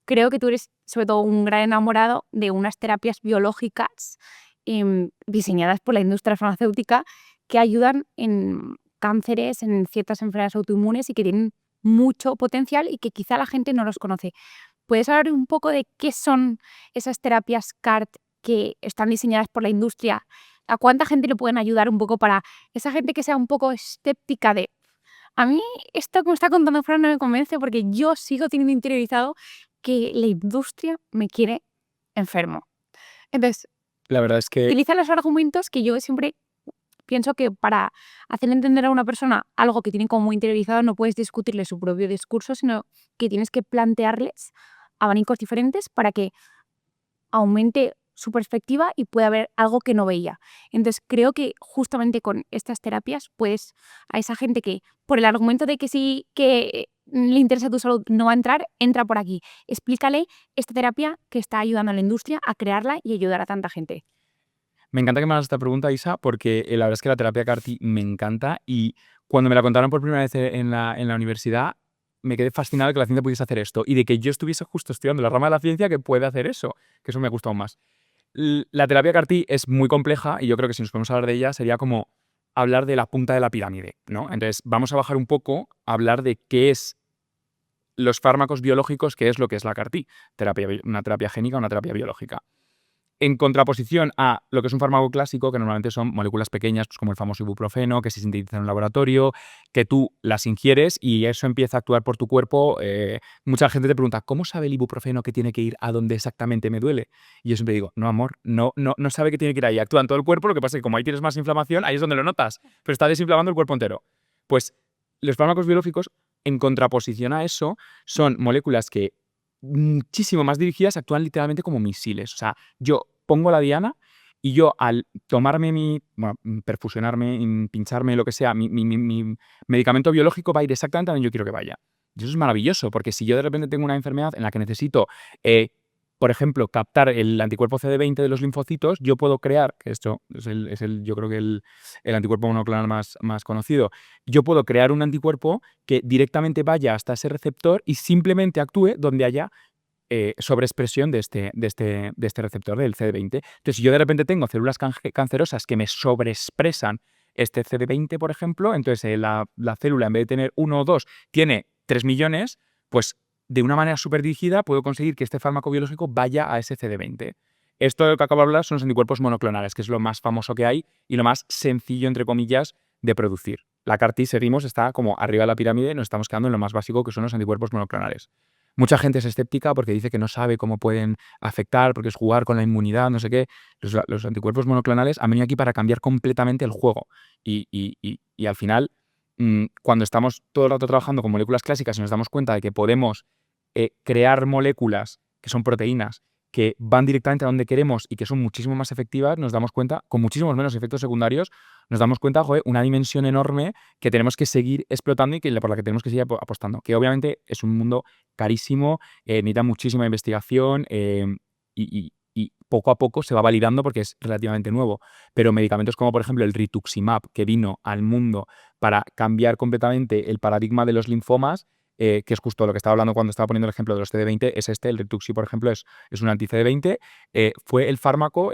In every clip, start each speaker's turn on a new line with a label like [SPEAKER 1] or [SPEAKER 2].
[SPEAKER 1] creo que tú eres sobre todo un gran enamorado de unas terapias biológicas diseñadas por la industria farmacéutica que ayudan en cánceres, en ciertas enfermedades autoinmunes y que tienen mucho potencial y que quizá la gente no los conoce. ¿Puedes hablar un poco de qué son esas terapias CAR-T que están diseñadas por la industria? ¿A cuánta gente le pueden ayudar un poco para esa gente que sea un poco escéptica de a mí esto que me está contando Fran no me convence porque yo sigo teniendo interiorizado que la industria me quiere enfermo? Entonces,
[SPEAKER 2] La verdad es que
[SPEAKER 1] utiliza los argumentos que yo siempre pienso que para hacer entender a una persona algo que tiene como muy interiorizado no puedes discutirle su propio discurso, sino que tienes que plantearles abanicos diferentes para que aumente su perspectiva y pueda ver algo que no veía. Entonces, creo que justamente con estas terapias, pues a esa gente que por el argumento de que sí que le interesa tu salud no va a entrar, entra por aquí. Explícale esta terapia que está ayudando a la industria a crearla y ayudar a tanta gente.
[SPEAKER 2] me encanta que me hagas esta pregunta, Isa, porque la verdad es que la terapia CAR-T me encanta y cuando me la contaron por primera vez en la universidad, me quedé fascinado de que la ciencia pudiese hacer esto y de que yo estuviese justo estudiando la rama de la ciencia que puede hacer eso, que eso me ha gustado más. La terapia CAR-T es muy compleja y yo creo que si nos podemos hablar de ella sería como hablar de la punta de la pirámide, ¿no? Entonces, vamos a bajar un poco a hablar de qué es los fármacos biológicos, qué es lo que es la CAR-T, una terapia génica, una terapia biológica. En contraposición a lo que es un fármaco clásico, que normalmente son moléculas pequeñas, pues como el famoso ibuprofeno, que se sintetizan en un laboratorio, que tú las ingieres y eso empieza a actuar por tu cuerpo. Mucha gente te pregunta, ¿cómo sabe el ibuprofeno que tiene que ir a donde exactamente me duele? Y yo siempre digo, no, amor, no sabe que tiene que ir ahí. Actúa en todo el cuerpo, lo que pasa es que como ahí tienes más inflamación, ahí es donde lo notas, pero está desinflamando el cuerpo entero. Pues los fármacos biológicos, en contraposición a eso, son moléculas que muchísimo más dirigidas actúan literalmente como misiles. O sea, yo pongo la diana y yo al tomarme perfusionarme, pincharme, lo que sea, mi medicamento biológico va a ir exactamente a donde yo quiero que vaya. Y eso es maravilloso, porque si yo de repente tengo una enfermedad en la que necesito, por ejemplo, captar el anticuerpo CD20 de los linfocitos, yo puedo crear, que esto yo creo que el anticuerpo monoclonal más conocido, yo puedo crear un anticuerpo que directamente vaya hasta ese receptor y simplemente actúe donde haya sobreexpresión de este receptor del CD20. Entonces, si yo de repente tengo células cancerosas que me sobreexpresan este CD20, por ejemplo, entonces la célula en vez de tener 1 o 2 tiene 3 millones, pues de una manera súper dirigida puedo conseguir que este fármaco biológico vaya a ese CD20. Esto de lo que acabo de hablar son los anticuerpos monoclonales, que es lo más famoso que hay y lo más sencillo, entre comillas, de producir. La CAR-T, seguimos, está como arriba de la pirámide, nos estamos quedando en lo más básico que son los anticuerpos monoclonales. Mucha gente es escéptica porque dice que no sabe cómo pueden afectar, porque es jugar con la inmunidad, no sé qué. Los anticuerpos monoclonales han venido aquí para cambiar completamente el juego. Y al final, cuando estamos todo el rato trabajando con moléculas clásicas y nos damos cuenta de que podemos crear moléculas que son proteínas que van directamente a donde queremos y que son muchísimo más efectivas, nos damos cuenta, con muchísimos menos efectos secundarios, nos damos cuenta, joder, una dimensión enorme que tenemos que seguir explotando y por la que tenemos que seguir apostando. Que obviamente es un mundo carísimo, necesita muchísima investigación y poco a poco se va validando porque es relativamente nuevo. Pero medicamentos como, por ejemplo, el rituximab, que vino al mundo para cambiar completamente el paradigma de los linfomas, que es justo lo que estaba hablando cuando estaba poniendo el ejemplo de los CD20, es el Rituxi, por ejemplo, es un anti-CD20, fue el fármaco,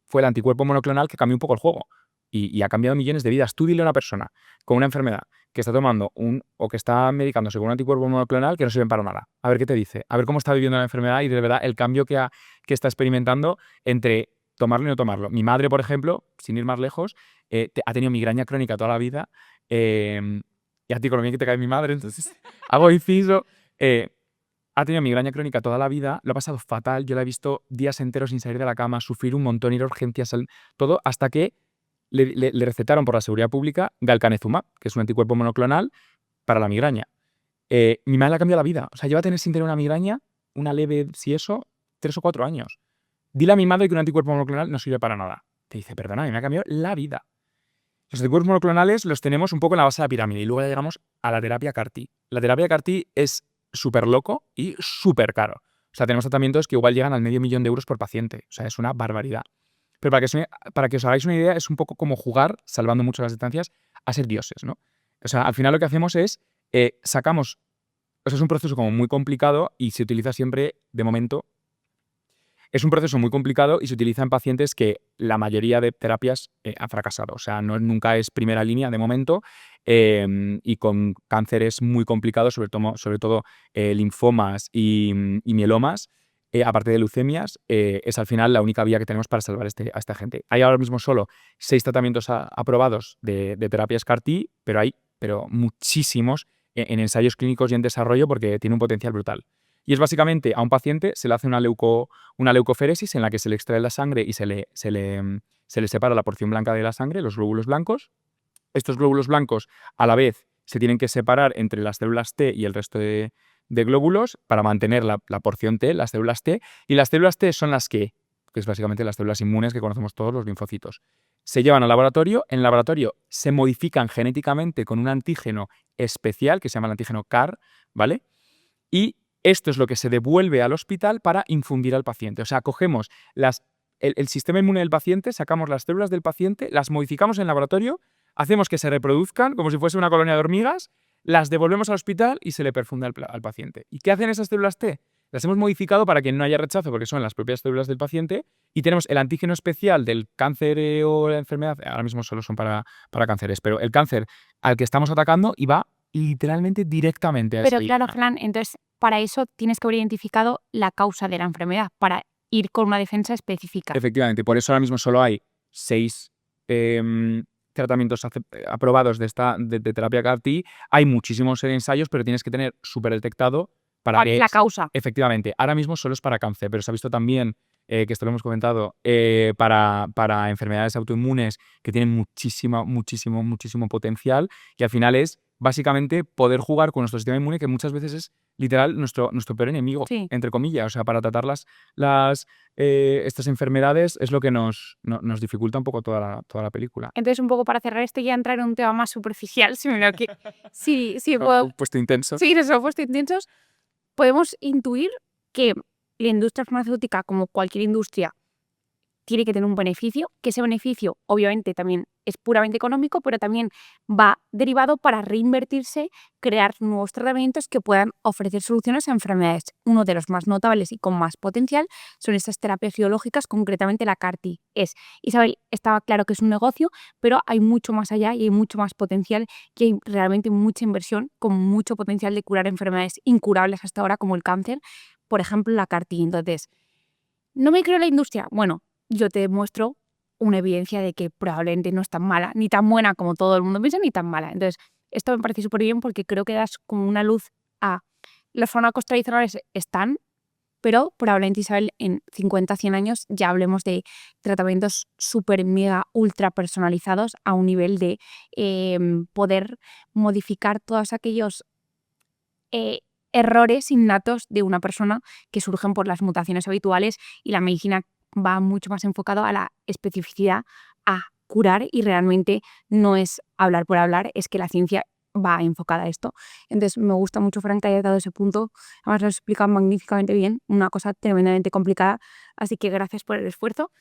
[SPEAKER 2] fue el anticuerpo monoclonal que cambió un poco el juego y ha cambiado millones de vidas. Tú dile a una persona con una enfermedad que está tomando o que está medicándose con un anticuerpo monoclonal que no sirven para nada. A ver qué te dice, a ver cómo está viviendo la enfermedad y de verdad el cambio que está experimentando entre tomarlo y no tomarlo. Mi madre, por ejemplo, sin ir más lejos, ha tenido migraña crónica toda la vida. Y a ti con lo bien que te cae mi madre, entonces hago inciso. Ha tenido migraña crónica toda la vida, lo ha pasado fatal, yo la he visto días enteros sin salir de la cama, sufrir un montón, ir a urgencias, todo, hasta que le recetaron por la seguridad pública galcanezumab, que es un anticuerpo monoclonal para la migraña. Mi madre le ha cambiado la vida, o sea, lleva a tener sin tener una migraña, una leve, si eso, 3 o 4 años. Dile a mi madre que un anticuerpo monoclonal no sirve para nada. Te dice, perdona, a mí me ha cambiado la vida. Los anticuerpos monoclonales los tenemos un poco en la base de la pirámide y luego ya llegamos a la terapia CAR-T. La terapia CAR-T es súper loco y súper caro. O sea, tenemos tratamientos que igual llegan al $500,000 por paciente. O sea, es una barbaridad. Pero para que os hagáis una idea, es un poco como jugar, salvando mucho las distancias, a ser dioses, ¿no? O sea, al final lo que hacemos es, sacamos O sea, es un proceso como muy complicado y se utiliza siempre, de momento, es un proceso muy complicado y se utiliza en pacientes que la mayoría de terapias han fracasado. O sea, nunca es primera línea de momento y con cánceres muy complicados, sobre todo linfomas y mielomas, aparte de leucemias, es al final la única vía que tenemos para salvar a esta gente. Hay ahora mismo solo 6 tratamientos aprobados de terapias CAR-T, pero muchísimos en ensayos clínicos y en desarrollo porque tiene un potencial brutal. Y es básicamente a un paciente se le hace una leucoféresis en la que se le extrae la sangre y se le separa la porción blanca de la sangre, los glóbulos blancos. Estos glóbulos blancos a la vez se tienen que separar entre las células T y el resto de glóbulos para mantener la porción T, las células T. Y las células T son las que es básicamente las células inmunes que conocemos todos, los linfocitos. Se llevan al laboratorio, en el laboratorio se modifican genéticamente con un antígeno especial que se llama el antígeno CAR, ¿vale? Y esto es lo que se devuelve al hospital para infundir al paciente. O sea, cogemos el sistema inmune del paciente, sacamos las células del paciente, las modificamos en el laboratorio, hacemos que se reproduzcan como si fuese una colonia de hormigas, las devolvemos al hospital y se le perfunde al paciente. ¿Y qué hacen esas células T? Las hemos modificado para que no haya rechazo porque son las propias células del paciente y tenemos el antígeno especial del cáncer o la enfermedad, ahora mismo solo son para cánceres, pero el cáncer al que estamos atacando y va literalmente directamente a
[SPEAKER 1] Pero
[SPEAKER 2] esa
[SPEAKER 1] claro,
[SPEAKER 2] zona.
[SPEAKER 1] Fran, entonces para eso tienes que haber identificado la causa de la enfermedad, para ir con una defensa específica.
[SPEAKER 2] Efectivamente, por eso ahora mismo solo hay 6 tratamientos aprobados de terapia CAR-T. Hay muchísimos ensayos, pero tienes que tener súper detectado para
[SPEAKER 1] ¿Cuál es
[SPEAKER 2] que
[SPEAKER 1] la causa?
[SPEAKER 2] efectivamente, ahora mismo solo es para cáncer, pero se ha visto también, que esto lo hemos comentado, para enfermedades autoinmunes que tienen muchísimo potencial y al final es básicamente poder jugar con nuestro sistema inmune que muchas veces es literal nuestro peor enemigo,
[SPEAKER 1] Sí.
[SPEAKER 2] entre comillas. O sea, para tratar estas enfermedades es lo que nos dificulta un poco toda la película.
[SPEAKER 1] Entonces, un poco para cerrar esto y ya entrar en un tema más superficial, si me lo que... Sí, puedo...
[SPEAKER 2] Puesto intenso.
[SPEAKER 1] Sí, nos hemos puesto intensos. Podemos intuir que la industria farmacéutica, como cualquier industria, tiene que tener un beneficio, que ese beneficio obviamente también es puramente económico, pero también va derivado para reinvertirse, crear nuevos tratamientos que puedan ofrecer soluciones a enfermedades. Uno de los más notables y con más potencial son estas terapias biológicas, concretamente la CAR-T. Isabel, estaba claro que es un negocio, pero hay mucho más allá y hay mucho más potencial y hay realmente mucha inversión con mucho potencial de curar enfermedades incurables hasta ahora como el cáncer, por ejemplo la CAR-T. Entonces, ¿no me creo la industria? Bueno, yo te muestro una evidencia de que probablemente no es tan mala, ni tan buena como todo el mundo piensa, ni tan mala. Entonces, esto me parece súper bien porque creo que das como una luz a los fármacos tradicionales están, pero probablemente, Isabel, en 50, 100 años ya hablemos de tratamientos súper, mega, ultra personalizados a un nivel de poder modificar todos aquellos errores innatos de una persona que surgen por las mutaciones habituales y la medicina va mucho más enfocado a la especificidad, a curar y realmente no es hablar por hablar, es que la ciencia va enfocada a esto. Entonces me gusta mucho, Fran, que hayas dado ese punto. Además lo has explicado magníficamente bien, una cosa tremendamente complicada, así que gracias por el esfuerzo.